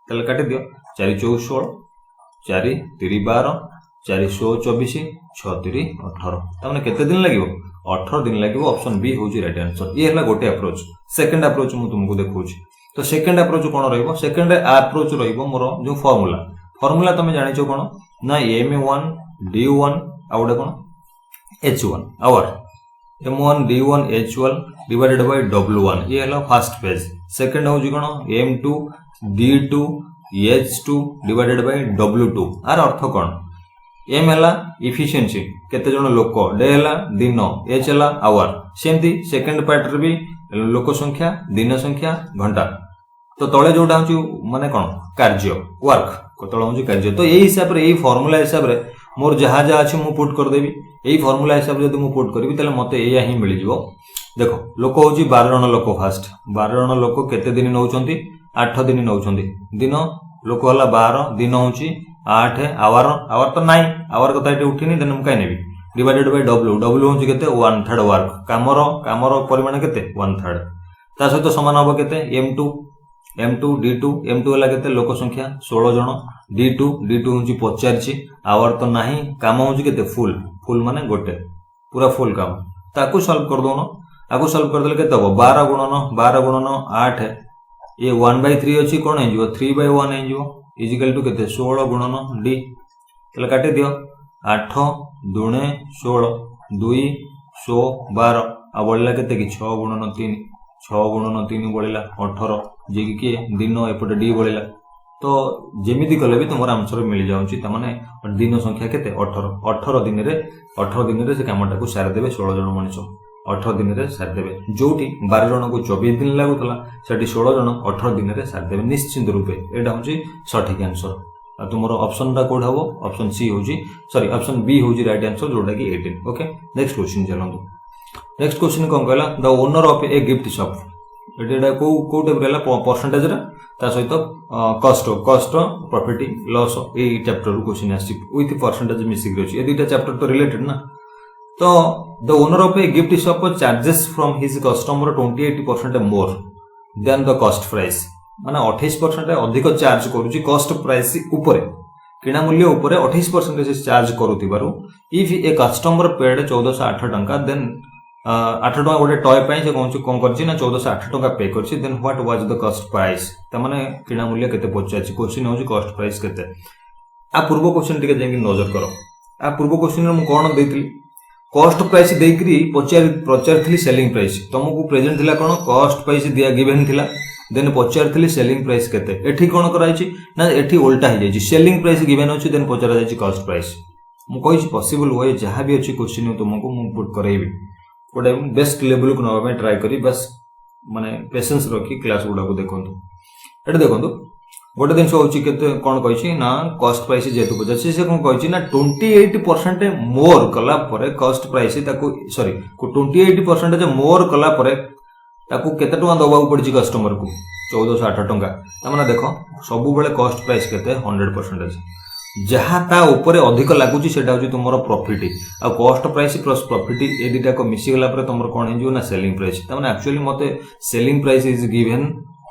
ताले काटि दियो 4 4 16 4 3 12 4 24 6 3 18 ताने केते दिन लागिवो 18 दिन लागिवो ऑप्शन बी होची राइट आंसर ये हला गोटे अप्रोच सेकंड अप्रोच मु तुमको देखौची तो सेकंड अप्रोच कोन रहइबो सेकंड अप्रोच रहइबो मोर जो फार्मूला तमे जानिचो कोन ना m1 d1 आउडे कोन h1 आवर m1 d1 h1 divided by w1 ये हला फर्स्ट पेज सेकंड होची कोन m2 d2 h2 divided by w2 आर अर्थ कोन एम हला एफिशिएंसी केते जण लोक डे हला दिन एच हला आवर सेमती सेकंड पार्ट रे भी लोक संख्या दिन संख्या घंटा तो तळे जोटा होची माने कोन कार्य वर्क को तळे होची कार्य तो एई हिसाब रे एई फार्मूला हिसाब रे मोर जहा जहा अछि मु पुट कर देबी एई फार्मूला हिसाब रे जदि मु पुट करबी तले मते एया ही मिलि जिवो देखो लोक होची 12 जण लोक फास्ट 12 जण लोक केते दिन नउचंती 8 दिन नउचंती दिन लोक हला 12 दिन होची 8 आवर तो नाही आवर कथा एटे उठिनी देन हम काई नेबी डिवाइडेड बाय w होची केते 1/3 वर्क कामर परिमाण केते 1/3 ता सहित समान होबो केते m2 d2 m2 हला केते लोक संख्या 16 जण d2 होची 50 आवर तो नाही काम होची केते फुल माने गोटे पूरा फुल काम ताकू सॉल्व कर दोनो आकू सॉल्व कर देले केते हो 12 गुणन 8 ये 1/3 अछि कोन हे जिवो 3/1 हे जिवो इजिकल टू केते 16 गुणन डी तले काटि दियो 8 दुणे 16 2 12 आ बळला केते कि 6 गुणन 3 बळला 18 जे कि दिन एपटे डी बळला तो जेमिति कले भी तुमर आंसर मिल जाउची त माने दिन संख्या केते 18 दिन रे से कामटा को सार देबे 16 जण मनुष्य 18 दिन रे सार देबे जोटी 12 जण को 24 दिन लागुतला सेठी 16 जण 18 दिन रे सार देबे निश्चित रूपे एटा होची सठिक आंसर तुमर ऑप्शन टा कोड हबो ऑप्शन सी होजी सॉरी ऑप्शन बी होजी राइट आंसर जोटा कि 18 ओके नेक्स्ट क्वेश्चन चलंदु नेक्स्ट क्वेश्चन कोन कहला the owner of a gift shop एटा को टाइप रहला परसेंटेज रा ता सहित कॉस्ट प्रॉफिट लॉस ए चैप्टर रू क्वेश्चन आसी विथ परसेंटेज मिसिक रहची ए दुटा चैप्टर तो रिलेटेड ना तो the owner of a gift shop charges from his customer 28% more then the cost price माने 28% अधिक चार्ज करूची कॉस्ट प्राइस ऊपर किणा मूल्य ऊपर 28% से चार्ज करूथिबारु इफ ए कस्टमर पेड 1408 टंका देन 8 टंका गोटे टॉय पई से कोन करछि ना 1408 टंका पे करछि then what was the cost price त माने किणा मूल्य केते पचाछि क्वेश्चन होछि कॉस्ट प्राइस केते आ पूर्व क्वेश्चन टिके जेंगी नजर करो आ पूर्व क्वेश्चन में कोन देइथिली कॉस्ट प्राइस देकरी पचारथिली सेलिंग प्राइस तुमको प्रेजेंट थिला कोन कॉस्ट प्राइस दिया गिवन थिला देन पचारथिली सेलिंग प्राइस केते एठी कोन कराइछि ना एठी उल्टा हो जाइछि सेलिंग प्राइस गिवन अछि देन पचारा जाइछि कॉस्ट प्राइस मु कहिछि पॉसिबल वे जहां भी अछि क्वेश्चन तुमको मु पुट करैबी गोटे बेस्ट लेवल को नबा में ट्राई करी बस माने पेशेंस रखी क्लास गुडा को देखंतु एटा देखंतु गोटे दिन होची केते कोन कहिछि ना कॉस्ट प्राइस जेतु पजाछि से कोन कहिछि ना 28% मोर कला परे कॉस्ट प्राइस ताको सॉरी 28% मोर कला परे ताको केते टका दबाउ पड़छि कस्टमर को 1408 टका त माने देखो सब बेले कॉस्ट प्राइस केते 100% जहा ता ऊपर अधिक लागुची सेटा होची तुमरो प्रॉफिट आ कॉस्ट प्राइस प्लस प्रॉफिट ए दिटा को मिसी गला परे तुमरो कोन हे जो ना सेलिंग प्राइस त माने एक्चुअली मते सेलिंग प्राइस इज गिवन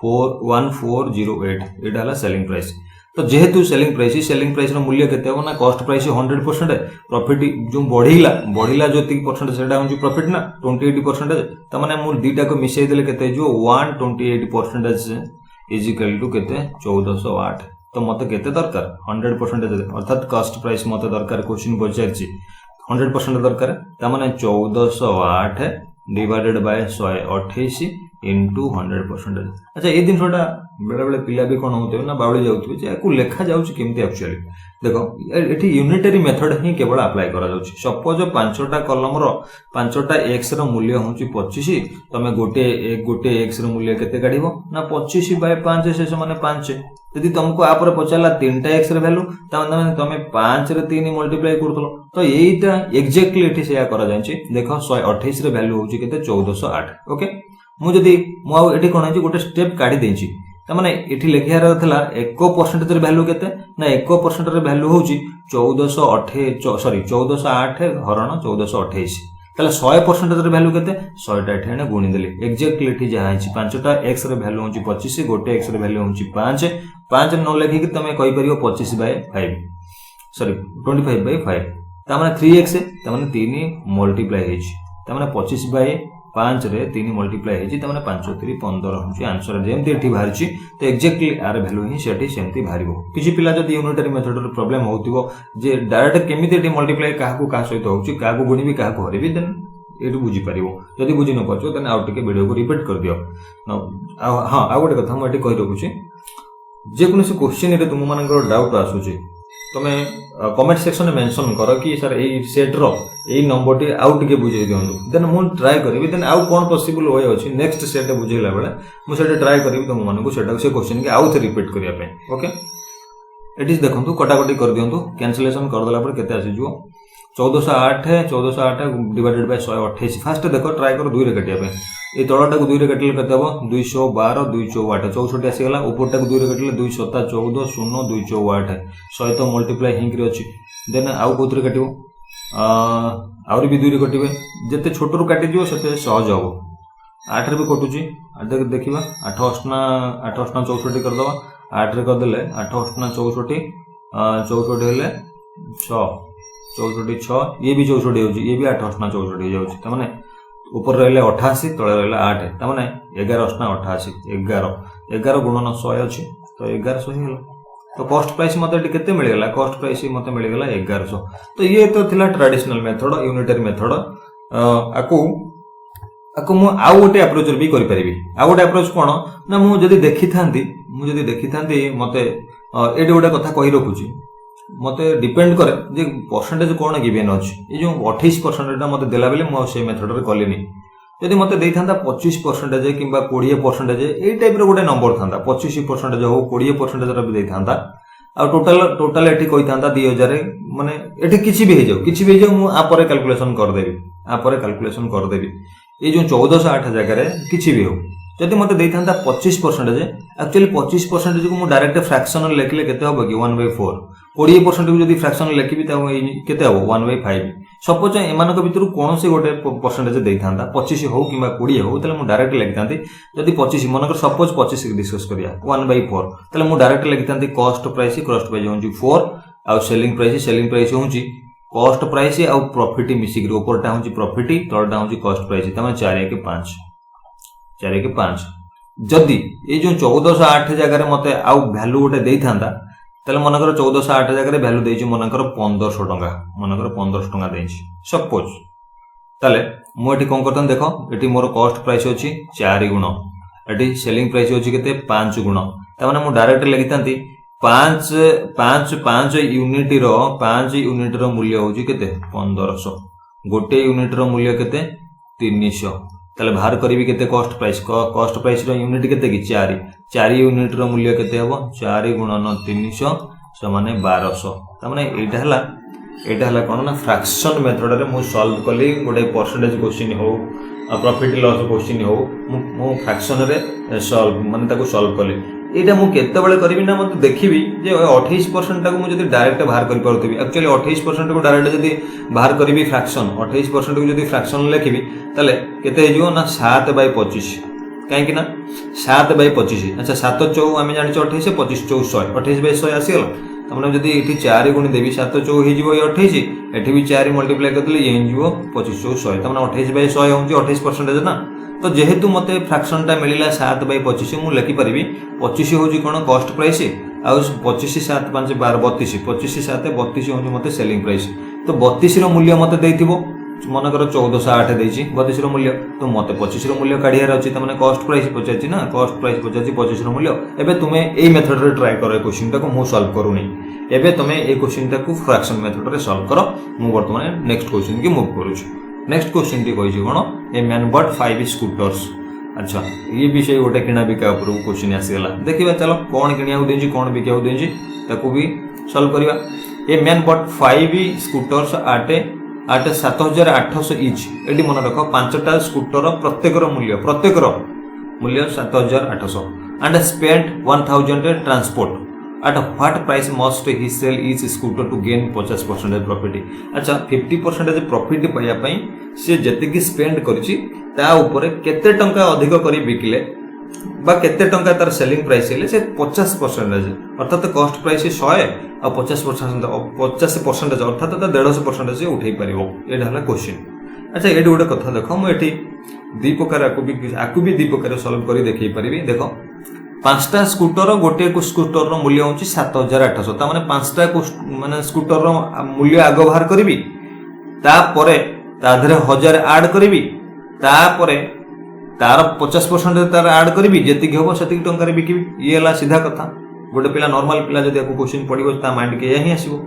1408 एटा हला सेलिंग प्राइस तो जेहेतु सेलिंग प्राइस रो मूल्य केते हो ना कॉस्ट प्राइस 100% प्रॉफिट जो बढ़िला जो 30% सेटा होची प्रॉफिट ना 28% त माने मु दीटा को मिसै देले केते जो 128% इज इक्वल टू केते 1408 तो मते केते दरकार 100% अर्थात कॉस्ट प्राइस मते दरकार क्वेश्चन पचारछि 100% दरकार त माने 1408 डिवाइडेड बाय 128 into 100%। अच्छा ये दिन छोटा बेले बेले पिला भी कोन होते ना बावली जाउथि जे को लेखा जाउछि केमति एक्चुअली देखो एठी यूनिटरी मेथड ही केवल अप्लाई करा जाउछि सपोज 5टा कॉलम रो 5टा x रो मूल्य होछि 25 तमे गोटे x रो मूल्य केते काढिबो ना 25/5 से माने 5 यदि तुमको आ पर पचाला 3टा x रे वैल्यू तमे 5 रे 3 मल्टीप्लाई करथलो तो एटा एक्जेक्टली एठी सेया करा जायछि देखो 128 रे वैल्यू होछि केते 1408 ओके मु जदी मु आ एठी कोन है गोटे स्टेप काढी देछि त माने एठी लेखियार थला 1% रे वैल्यू केते ना 1% रे वैल्यू होछि 1408 सॉरी 1408 हरण 1428 तले 100% रे वैल्यू केते 100 टा एठी ने गुणी देली एक्जेक्टली एठी जहा है 5टा x रे वैल्यू होछि 25 गोटे x रे वैल्यू होछि 5 5 न लेखि कि तमे कहि परियो 25/5 सॉरी 25/5 त माने 3x त माने 3 मल्टीप्लाई हेछि त माने 25/5 रे 3 मल्टीप्लाई हेछि त माने 5 3 15 होछि आंसर जेमति एठी बाहरछि तो एक्जेक्टली आर वैल्यू ही सेठी सेमति बाहरिबो किछि पिला जदी यूनिटरी मेथड रो प्रॉब्लम होतिबो जे डायरेक्ट केमिति एठी मल्टीप्लाई काहाकू का सहित होछि काहाकू गुणिबी काहाकू हरिबी देन एठी बुझी परिबो जदी बुझी न पछो देन आउ टिके वीडियो को रिपीट कर दियो हां आ गोटे कथा म एठी कहि रखुछि जे कोनोसी क्वेश्चन रे तुम मानकर डाउट आसुछि तमे कमेंट सेक्शन में मेंशन करो कि सर ए सेट रो ए नंबर टी आउ टिके बुझे दियंतु देन मु ट्राई करबी देन आउ कोन पॉसिबल होय अछि नेक्स्ट सेट बुझेला बेला मु सेट ट्राई करबी तुम मानकु सेटा से क्वेश्चन के आउ थे रिपीट करिया पे ओके इट इज देखंतु कटाकटी कर दियंतु कैंसिलेशन कर देला पर केते आसी जो 1408 डिवाइडेड बाय 128 फास्ट देखो ट्राई करो 2 रे काटिया पे ए तळटा को 2 रे काटिले केते हो 212 284 64 आसी गला ऊपरटा को 2 रे काटिले 214 0 284 100 तो मल्टीप्लाई हिंक रे अछि देन आउ कोथरे काटिबो आउरी भी 2 रे कटिबे जते छोट रु काटि दियो सेते सहज हो 8 रे भी कटुची देखिबा 8 8 64 कर दबा 8 रे कर देले 8 8 64 64 हेले 6 64 6 ये भी 64 होजी ये भी 8 8 64 हो जाउची त माने ऊपर रहले 88 तळे रहले 8 त माने 11 8 88 11 11 गुणन 100 अछि तो 1100 हेला तो कॉस्ट प्राइस मते केते मिल गेला कॉस्ट प्राइस मते मिल गेला 1100 तो ये तो थिला ट्रेडिशनल मेथड यूनिटरी मेथड आको मु आउ गोटे अप्रोच भी करि परिबी आउ गोटे अप्रोच कोन ना मु जदी देखि थांती मते एटे गोटे कथा कहि रखुची मते डिपेंड करे जे परसेंटेज कोन गिवन अछि ए जो 28% टा मते देला बेले मु से मेथड रे कलिनी यदि मते देई थांता 25% किबा 20% ए टाइप रो गोटे नंबर थांता 25% हो 20% रे भी देई थांता आ टोटल टोटल एठी कोइ थांता 2000 माने एठी किछि भी हे जाऊ मु आ परे कैलकुलेशन कर देबी ए जो 1408 जगह रे किछि भी हो जदि मते देई थांता 25% एक्चुअली 25% को मु डायरेक्ट फ्रैक्शन लेखिले केते होबो कि 1/4 20% को जदि फ्रैक्शन लेखिबी त केते होबो 1/5 सपोज एमानक भितरु कोनोसी गोटे परसेंटेज देई थांता 25 हो किबा 20 हो तले मु डायरेक्ट लेखि थांती जदि 25 मनकर सपोज 25 डिस्कस करिया 1/4 तले मु डायरेक्ट लेखि थांती कॉस्ट प्राइस होउची 4 आ सेलिंग प्राइस होउची कॉस्ट प्राइस आ प्रॉफिट मिसिक ऊपरटा होउची प्रॉफिट तळटा होउची कॉस्ट प्राइस तमे 4 के 5 जदि ये जो 1408 जगह रे मते आउ वैल्यू गोटे देई थांता तले मनकर 1408 जगह रे वैल्यू देइची मनकर 1500 टंका मनकर 1500 टंका देइची सपोज तले मु एठी कोन करतन देखो एठी मोर कॉस्ट प्राइस होची 4 गुण एठी सेलिंग प्राइस होची केते 5 गुण त माने मु डायरेक्ट लिखितांती 5 यूनिट रो मूल्य होची केते 1500 गोटे यूनिट रो मूल्य केते 300 तले बाहर करिवि केते कॉस्ट प्राइस रो यूनिट केते कि 4 यूनिट रो मूल्य केते हबो 4 गुणन 300 समान 1200 त माने एटा हला कोन ना फ्रैक्शन मेथड रे मु सॉल्व कली गोटे परसेंटेज क्वेश्चन हो प्रॉफिट लॉस क्वेश्चन हो मु फ्रैक्शन रे सॉल्व माने ताको सॉल्व कली एटा मु केते बेले करबी ना मते देखिबी जे 28% टा को मु जदी डायरेक्ट बाहर करि परथिबी एक्चुअली 28% को डायरेक्ट जदी बाहर करबी फ्रैक्शन 28% को जदी फ्रैक्शन लेखिबी तले केते हिजो ना 7/25 काहे कि ना 7/25 अच्छा 7 4 आमे जानि 28 25 4 100 28/100 आसीगला तमने जदी एठी 4 गुण देबी 7 4 हि जिवो 28 एठी भी 4 मल्टीप्लाई करदले ये जिवो 25 4 100 तमने 28/100 होउची 28% ना तो जेहेतु मते फ्रैक्शन टा मिलिला 7/25 मु लेखि परिबी 25 होउची कोन कॉस्ट प्राइस आ 25 7 5 12 32 25 7 32 होउची मते सेलिंग प्राइस तो 32 रो मूल्य मते देइथिबो मन कर 1408 देइची 32 रो मूल्य तो मते 25 रो मूल्य काढियार अछि त माने कॉस्ट प्राइस पचाची ना कॉस्ट प्राइस पचाची 25 रो मूल्य एबे तुमे एई मेथड रे ट्राई करो क्वेश्चन टा को मु सॉल्व करूनी एबे तुमे ए क्वेश्चन टा को फ्रैक्शन मेथड रे सॉल्व करो मु वर्तमान नेक्स्ट क्वेश्चन की मूव करू छु नेक्स्ट क्वेश्चन टी कहि कोन ए मैन बट 5 स्कूटर्स अच्छा ये विषय गोटे किना बिका ऊपर क्वेश्चन आसीगला देखिबा चलो कोन किनिया देंजी कोन बिका देंजी ताको भी सॉल्व करिवा a man bought 5 scooters at 7800 each एडी मन रखो पांचटा स्कूटर प्रत्येक रो मूल्य 7800 and spent 1000 transport at what price must he sell each scooter to gain 50% profit अच्छा 50% प्रॉफिट पाया पई से जति की स्पेंड करछि ता ऊपर केते टंका अधिक करी बिकले बा केते टंका तार सेलिंग प्राइस हेले से 50% अर्थात कॉस्ट प्राइस 100 आ 50% अर्थात 150% से उठै परिबो एडा हला क्वेश्चन अच्छा एडी गोटे कथा देखो म एठी दी प्रकार आकु भी दी प्रकार सॉल्व करी देखै परिबी देखो पांचटा स्कूटर गोटे को स्कूटर रो मूल्य होची 7800 ता माने पांचटा को माने स्कूटर रो मूल्य आगो बाहर करबी ता परे ता धरे 1000 ऐड करबी ता परे तार 50% तार ऐड करबी जेति के होबो सेति टंका रे बिकिबी ये हला सीधा कथा गोटे पिला नॉर्मल पिला जदि आपको क्वेश्चन पडिबो ता माइंड के यही आसीबो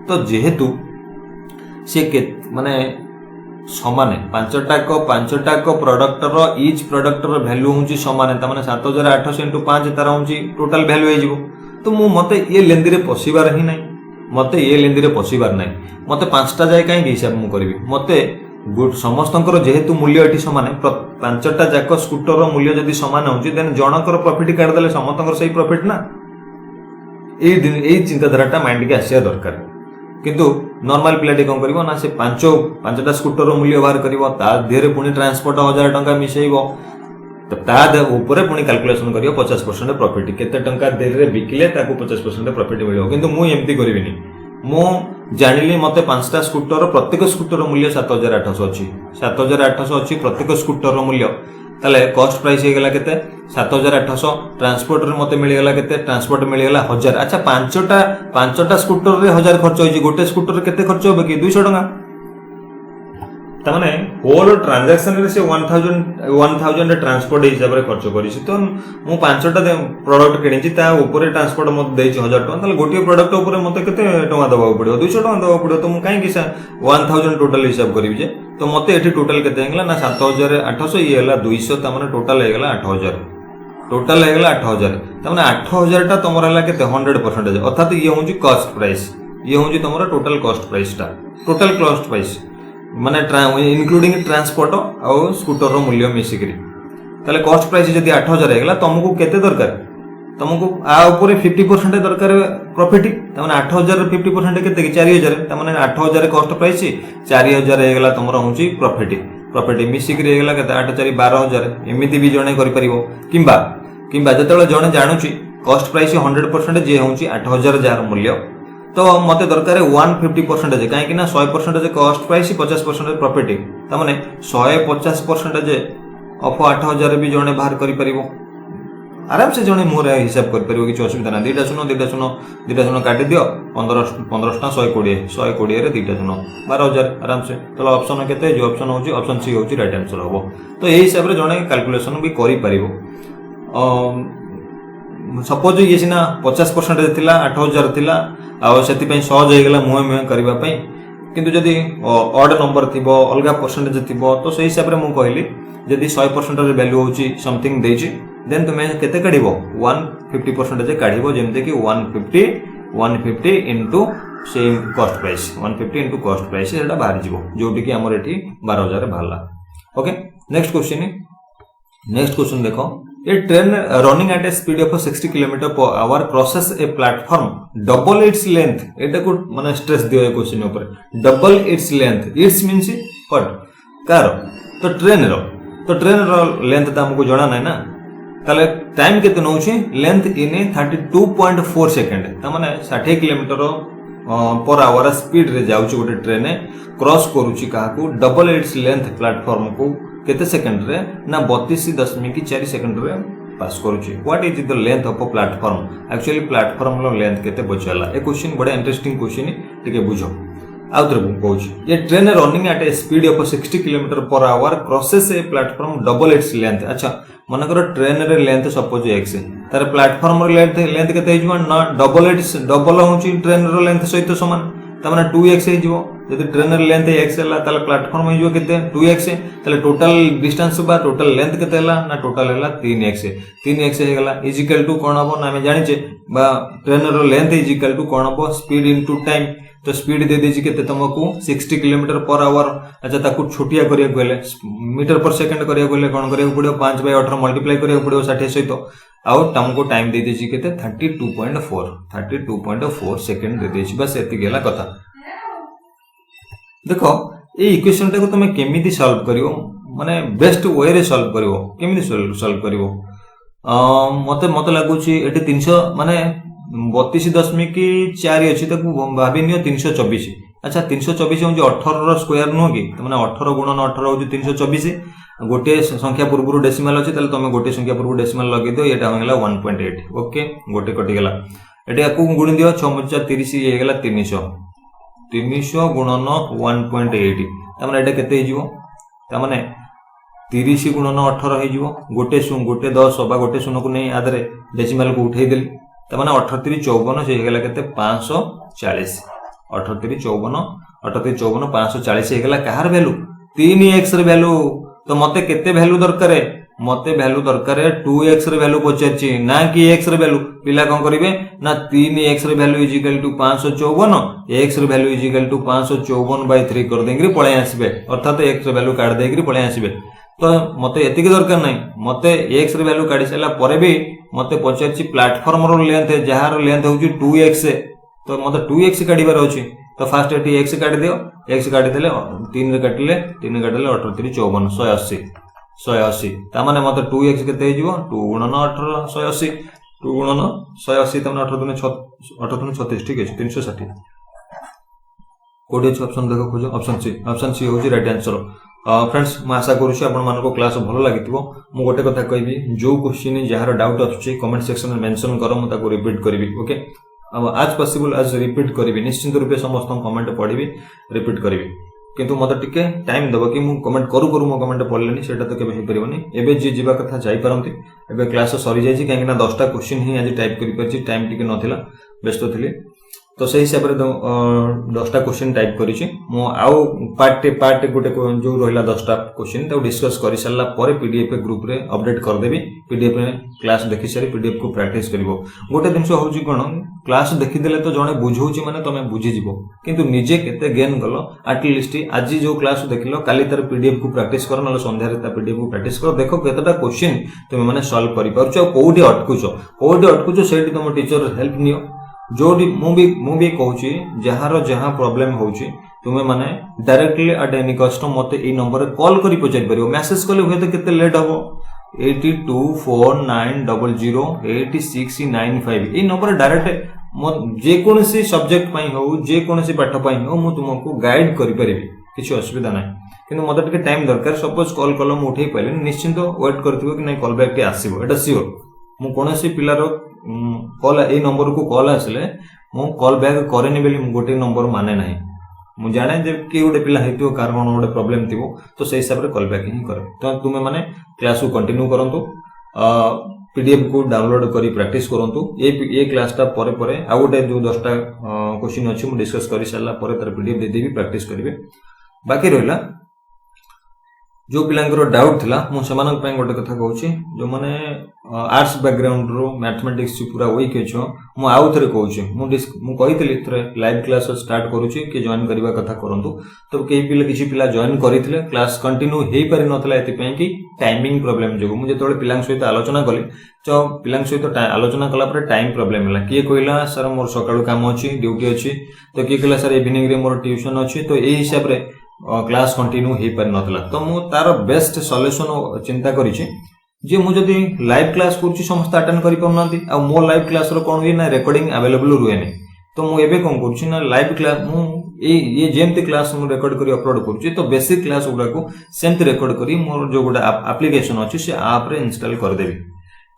तो जेहेतु से के माने समान पांचटा को प्रोडक्ट रो ईच प्रोडक्ट रो वैल्यू होची समान त माने 7800 * 5 तार होची टोटल वैल्यू हे जिवो तो मु मते ये लेंदी रे पसिबार ही नाही मते पांचटा जाय काई हिसाब मु करबी मते गुड समस्तंकर जेहेतु मूल्य एठी समान पांचटा जाक स्कूटर रो मूल्य जदी समान होची देन जनकर प्रॉफिट काढ देले समस्तंकर सही प्रॉफिट ना ए चिंता धाराटा माइंड के आसिया दरकार किंतु नॉर्मल पिलाटी कोन करबो ना से पांचटा स्कूटर रो मूल्य बाहर करबो ता देरे पुनी ट्रांसपोर्ट 1000 टंका मिसेइबो तो ता ऊपर पुनी कैलकुलेशन करियो 50% प्रॉफिट केते टंका देरे बिकले ताको 50% प्रॉफिट मिलियो किंतु मु एम्ति करबिनी मु जानिली मते पांचटा स्कूटर प्रत्येक स्कूटर मूल्य 7800 अछि प्रत्येक स्कूटर रो मूल्य ताले कॉस्ट प्राइस हे गेला केते 7800 ट्रांसपोर्ट रे मते मिली गेला केते ट्रांसपोर्ट मिली गेला 1000 अच्छा पांचटा स्कूटर रे 1000 खर्च होई गोटे स्कूटर रे केते खर्च होबे कि 200 टका त माने होल ट्रांजैक्शन रे से 1000 ट्रांसपोर्ट हिसाब रे खर्च करिछि तो मु पांचटा प्रोडक्ट किनिछि ता ऊपर ट्रांसपोर्ट मते देछि 1000 टका ताले गोटे प्रोडक्ट ऊपर मते केते टका दबाव पड़ियो 200 टका दबाव पड़ियो तो मु काई कि 1000 टोटल हिसाब करिबि जे तो मते एठी टोटल केते हेगला ना 7800 ये हला 200 त माने टोटल हेगला 8000 टोटल है 8000 तमने 8000 टा तुमर हला केते 100% अर्थात ये होउची कॉस्ट प्राइस ये होउची तुमर टोटल कॉस्ट प्राइस टा टोटल कॉस्ट प्राइस माने इंक्लूडिंग ट्रांसपोर्ट और स्कूटर रो मूल्य मिसिकरी ताले कॉस्ट प्राइस जदी 8000 हेगला तुमको केते दरकार तुमको आ ऊपर 50% दरकार प्रॉफिट तमने 8000 रे 50% केते 4000 तमने 8000 कॉस्ट प्राइस 4000 हेगला तुमर होउची प्रॉफिट मिसिकरी हेगला केते 8 4 12000 एमिति भी जणे करि परिबो किंबा जतले जणे जानुची कॉस्ट प्राइस 100% जे होउची 8000 जार मूल्य तो मते दरकार 150% काहे कि ना 100% कॉस्ट प्राइस 50% प्रॉफिट तमने 150% ऑफ 8000 भी जणे बाहर करि परिबो आराम से जणे मोर हिसाब कर परिबो कि असुविधा ना दीटा सुनो काटि दियो 15 120 रे दीटा सुनो 12000 आराम से तो ऑप्शन केते जो ऑप्शन होची ऑप्शन सी होची राइट आंसर होबो तो एही हिसाब रे जणे कैलकुलेशन भी करि परिबो सपोज ये सिना 50% थिला 8000 थिला आ सेति पई सहज हे गेला मुहे करबा पई किंतु जदी ऑड नंबर थिबो अलगा परसेंटेज थिबो तो सही हिसाब रे मु कहली जदी 100% रे वैल्यू होची समथिंग देची देन तुमे केते काढिबो 150% जे काढिबो जेमते कि 150 into same cost price 150 into cost price एटा बाहर जिवो जोटी कि हमर एठी 12000 बाहरला ओके नेक्स्ट क्वेश्चन देखो A train running at a speed of 60 km/h crosses a platform double its length एटा को माने स्ट्रेस दियो ए क्वेश्चन ऊपर double its length its means what car तो ट्रेन रो लेंथ त हमको जाना नै ना ताले टाइम केते नउछि लेंथ इन 32.4 सेकंड त माने 60 km/h स्पीड रे जाउछि गोटे ट्रेन क्रॉस करूछि काहाकू डबल इट्स लेंथ प्लेटफॉर्म को केते सेकंड रे ना 32.4 सेकंड रे पास करूची what is the length of a platform actually platform low length केते बचला ए क्वेश्चन बड़ा इंटरेस्टिंग क्वेश्चन टिके बुझो आउतर कहूँ ये train running at A speed of 60 km/h crosses a platform double its length अच्छा मन कर ट्रेन रे लेंथ सपोज x तार प्लेटफॉर्म रे लेंथ केते हिजो ना डबल होची ट्रेन रो लेंथ सहित समान त माने 2x हिजो यदि ट्रेन रे लेंथ x हला ताले प्लेटफॉर्म हिजो केते 2x ताले टोटल डिस्टेंस बा टोटल लेंथ केते हला ना टोटल हला 3x हे गला इज इक्वल टू कोन हबो ना हमें जानि छे बा ट्रेन रो लेंथ इज इक्वल टू कोन हबो स्पीड इनटू टाइम तो स्पीड दे देछि केते तुमको 60 km/h अच्छा ताकू छोटिया करिया गले मीटर पर सेकंड करिया गले कोन करिया पड़ो 5/18 मल्टीप्लाई करिया पड़ो 60 सहित आउ तुमको टाइम दे देछि केते 32.4 सेकंड दे देछि बस एति गेला कथा देखो ए इक्वेशन टाको तुम केमिति सॉल्व करिवो माने बेस्ट वे रे सॉल्व करिवो केमिति सॉल्व करिवो मते लागुची एटी 300 माने 32.4 अछि ताकू भाबी नियो 324 अच्छा 324 होजे 18 रो स्क्वायर नो कि त माने 18 गुणन 18 होजे 324 गोटे संख्या पूर्व डेसिमल अछि तले तुम गोटे संख्या पूर्व डेसिमल लगे दियो एटा होगला 1.8 ओके गोटे कटि गेला एटा को गुण दियो 6 30 ये गेला 300 गुणन 1.8 त माने एटा केते हिजिवो त माने 30 गुणन 18 हिजिवो गोटे 10 बा गोटे शून्य को नै आदरे डेसिमल को उठै देली त माने 38 54 से हेगला केते 540 38 54 540 हेगला कहार वैल्यू 3x रे वैल्यू तो मते केते वैल्यू दरकार मते वैल्यू दरकार 2x रे वैल्यू पचाची ना कि x रे वैल्यू पिला कोन करिवे ना 3x रे value is equal to 554 x रे वैल्यू इज इक्वल टू 554/3 कर देंगे पळे आसीबे अर्थात x रे वैल्यू काट देंगे पळे आसीबे तो मते एति के दरकार नै मते x रे वैल्यू काढी सला परे भी मते पचाची प्लेटफॉर्म रो लेंथ जहार लेंथ होची 2x तो मते 2x काढीबार होची तो फास्ट एटी x काढी दियो x काढी देले 3 रे काटिले 38 54 180 ता माने मते 2x केते हिजो 2 गुणन 18 180 2 गुणन 180 तमने 18 36 ठीक है 360 कोडी ऑप्शन देखो खोजो ऑप्शन सी होची राइट आंसर फ्रेंड्स मैं आशा करूँ आपण मानको क्लास भल लागिथिबो मु गोटे कथा कहबी जो क्वेश्चन जहार डाउट आछी कमेंट सेक्शन में मेंशन करो मु ताको रिपीट करबी ओके अब आज पॉसिबल आज रिपीट करबी निश्चित रूपे समस्त कमेंट पढिबी रिपीट करबी किंतु मते टिके टाइम देबो कि मु कमेंट करू मो कमेंट पढलेनी सेटा तो केबे हे परिबनी एबे जे जीवा कथा जाई परंती एबे क्लास सरी जाई छी काहेकि ना 10टा क्वेश्चन ही आज टाइप करि परची टाइम टिके नथिला व्यस्त थिली तो से हिसाब से 10टा क्वेश्चन टाइप करिछि मो आउ पार्ट गोटे जो रहिला 10टा क्वेश्चन तो डिस्कस करि सारला परे पीडीएफ ग्रुप रे अपडेट कर देबी पीडीएफ रे क्लास देखि सारी पीडीएफ को प्रैक्टिस करिवो गोटे दिन होउछि कोन क्लास देखि देले तो जणे बुझौछि माने तमे बुझि जिवो किंतु निजे केते गेन गलो एटलीस्ट आज जो क्लास देखिलो काली तार पीडीएफ को प्रैक्टिस कर नले संध्या रे ता पीडीएफ को प्रैक्टिस कर देखो केतेटा क्वेश्चन तमे माने सॉल्व करि परछो कोउडी अटकुछो सेठी तुम टीचर हेल्प नियो जोडी मु भी कहूची जहाँ प्रॉब्लम होउची तुमे माने डायरेक्टली एट एनी कस्ट मते ए नंबर रे कॉल करी पचार परियो मेसेज कले होय तो केते लेट हबो 8249008695 ए नंबर डायरेक्ट जे कोनसी सब्जेक्ट पई हो जे कोनसी पाठ पई हो मु तुमको गाइड करि परिबी किछि असुविधा नै किंतु मते टिके टाइम दरकार सपोज कॉल कलो मु उठै पइले निश्चित वेट करथिबो कि नै कॉल बैक के आसीबो एटा सियोर मु कोनसी पिलारो कॉल ए नंबर को कॉल आसले मु कॉल बैक करेनी बेली गोटे नंबर माने नाही मु जाने जे कि गोटे पिला हेतियो कार कोन गोटे प्रॉब्लम थिबो तो से हिसाब रे कॉल बैक ही करे तो तुमे माने क्लास को कंटिन्यू करंतु पीडीएफ को डाउनलोड करी प्रैक्टिस करंतु ए क्लास ता परे परे आ गोटे जो 10टा क्वेश्चन अछि मु डिस्कस करि सारला परे तर पीडीएफ दे देबी प्रैक्टिस करिवे बाकी रहिला जो पिलांकर डाउट थिला मु समान पे गोटे कथा कहूची जो माने आर्ट्स बैकग्राउंड रो मैथमेटिक्स पूरा वीक छ मु आउ थरे कहूची मु कहितली थरे लाइव क्लास स्टार्ट करूची कि जॉइन करबा कथा करंतु तो केही पिला किछि पिला जॉइन करिथिले क्लास कंटिन्यू हेई पारि नथला एति पे कि टाइमिंग प्रॉब्लम जो मु जेतोले पिलांग सहित आलोचना कली तो पिलांग सहित आलोचना कला पर टाइम प्रॉब्लम हला किए कहला सर मोर सकाळु काम अछि ड्यूटी अछि तो किए कहला सर इवनिंग रे मोर ट्यूशन अछि तो ए हिसाब रे क्लास कंटिन्यू हे पर नथला तो मु तार बेस्ट सॉल्यूशन चिंता करिछि जे मु जदी लाइव क्लास करछि समस्त अटेंड करि पमनांती आ मो लाइव क्लास रो कोन होई ना रिकॉर्डिंग अवेलेबल रुएनी तो मु एबे कोन करछि ना लाइव क्लास मु ये जेमती क्लास मु रिकॉर्ड करी अपलोड करछि तो बेसिक क्लास गुडा को सेमती रिकॉर्ड करी मोर जो गुडा एप्लीकेशन अछि से ऐप रे इंस्टॉल कर देबी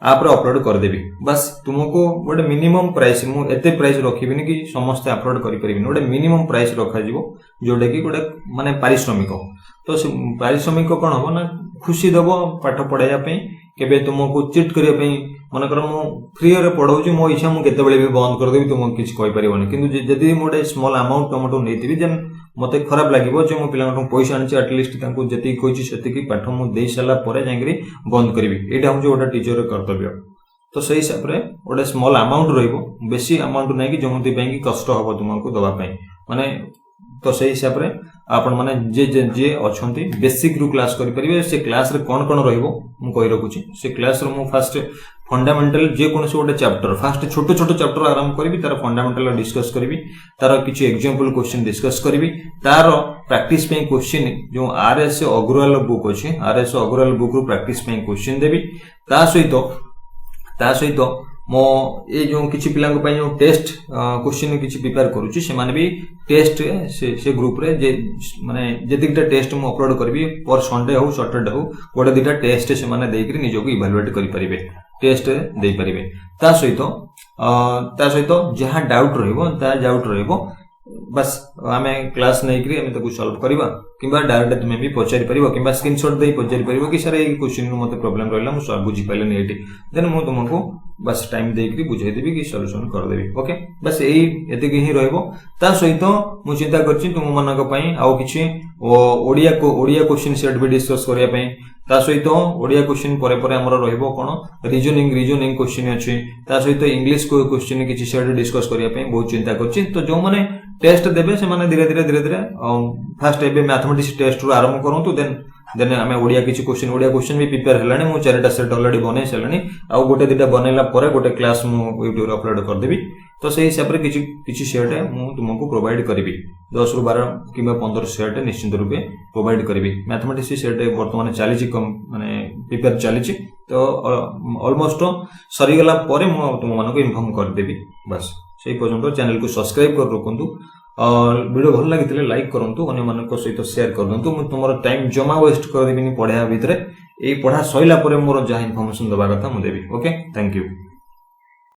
आप अपलोड कर देबी बस तुमको गोटे मिनिमम प्राइस मु एते प्राइस रखिबिनी कि समस्त अपलोड करि परिबिनी गोटे मिनिमम प्राइस रखा जिवो जोडे कि गोटे माने पारिश्रमिक तो से पारिश्रमिक कोन हो ना खुशी देबो पाठ पढाया पे केबे तुमको चिट करिया पे मन कर मु फ्री रे पढौची मो इच्छा मु केते बेले भी बंद कर देबी तुम किछ कहि परिबोनी किंतु जदी मोडे स्मॉल अमाउंट टमाटो नेतिबी देन मते खराब लागिवो जे मो पिलांटो पैसा आनछि एटलीस्ट तांको जति कहिछि सेति कि पाठ मु देई साला परे जांगरी बंद करबी एटा हम जो ओटा टीचर रे कर्तव्य तो सही हिसाब रे ओडे स्मॉल अमाउंट रहइबो बेसी अमाउंट नै कि जमति पे कि कष्ट हबो तुमको दवा पे माने तो सही हिसाब रे आपण माने जे अछंती बेसिक रु क्लास करि परिबे से क्लास रे कोन रहइबो मु कहि रखुची से क्लास रे मु फर्स्ट फंडामेंटल जे कोनसे गोटे चैप्टर फर्स्ट छोटो छोटो चैप्टर आरंभ करबी तार फंडामेंटल डिस्कस करबी तार किछि एग्जांपल क्वेश्चन डिस्कस करबी तार प्रैक्टिस पे क्वेश्चन जो आरएस अग्रवाल बुक अछि आरएस अग्रवाल बुक रु प्रैक्टिस पे क्वेश्चन देबी ता सहित मो ए जो किछि पिलांग पय जो टेस्ट क्वेश्चन किछि प्रिपेयर करूची से माने भी टेस्ट से ग्रुप रे जे माने जेतिकटा टेस्ट मु अपलोड करबी पर संडे हो सैटरडे हो गोटे दिटा टेस्ट से माने देकरी निजो को इवैल्यूएट करि परिबे टेस्ट दे परिबे ता सहित जहां डाउट रहइबो बस आमे क्लास नै करी आमे तको सॉल्व करबा किबा डायरेक्ट तुमे भी पचारि परिबो किबा स्क्रीनशॉट देई पचारि परिबो कि सर ए क्वेश्चन नु मते प्रॉब्लम रहला मु सॉल्व बुझी पाइले नै एटी देन मु तुमको बस टाइम देकरी बुझाई देबी कि सॉल्यूशन कर देबी ओके बस एई एतिक ही रहइबो ता सहित मु चिंता करछि तुम मनक पई आउ किछि ओडिया क्वेश्चन सेट भी डिस्कस करिया पई ता सहित ओडिया क्वेश्चन परे परे हमर रहइबो कोन रीजनिंग क्वेश्चन अछि ता सहित इंग्लिश को क्वेश्चन किछि सेट डिस्कस करिया पई बहुत चिंता करछि तो जो माने टेस्ट देबे से माने धीरे धीरे फर्स्ट एबे मैथमेटिक्स टेस्ट रु आरंभ करंतु देन हमें ओडिया क्वेश्चन भी प्रिपेयर हलानी मु चारटा सेट ऑलरेडी बनै सलानी आ गोटे दिटा बनैला परे गोटे क्लास मु YouTube रे अपलोड कर देबी तो सही हिसाब रे किछि सेट मु तुमको प्रोवाइड करबी 10 रु 12 किबा 15 सेट निश्चित रूपे प्रोवाइड करबी मैथमेटिक्स सेट वर्तमान चालीछि कम माने प्रिपेयर चालीछि तो ऑलमोस्ट सरी गला परे मु तुम मानको इन्फॉर्म कर देबी बस सेही पर्यंत चैनल को सब्सक्राइब कर रखंतु और वीडियो भल लागितले लाइक करंतु अन्य मानको सहित शेयर करदंतु मु तुमरो टाइम जमा वेस्ट कर देबिनी पढा भितरे ए पढा सइला परे मोर जा इन्फॉर्मेशन दबा कथा मु देबी ओके थैंक यू।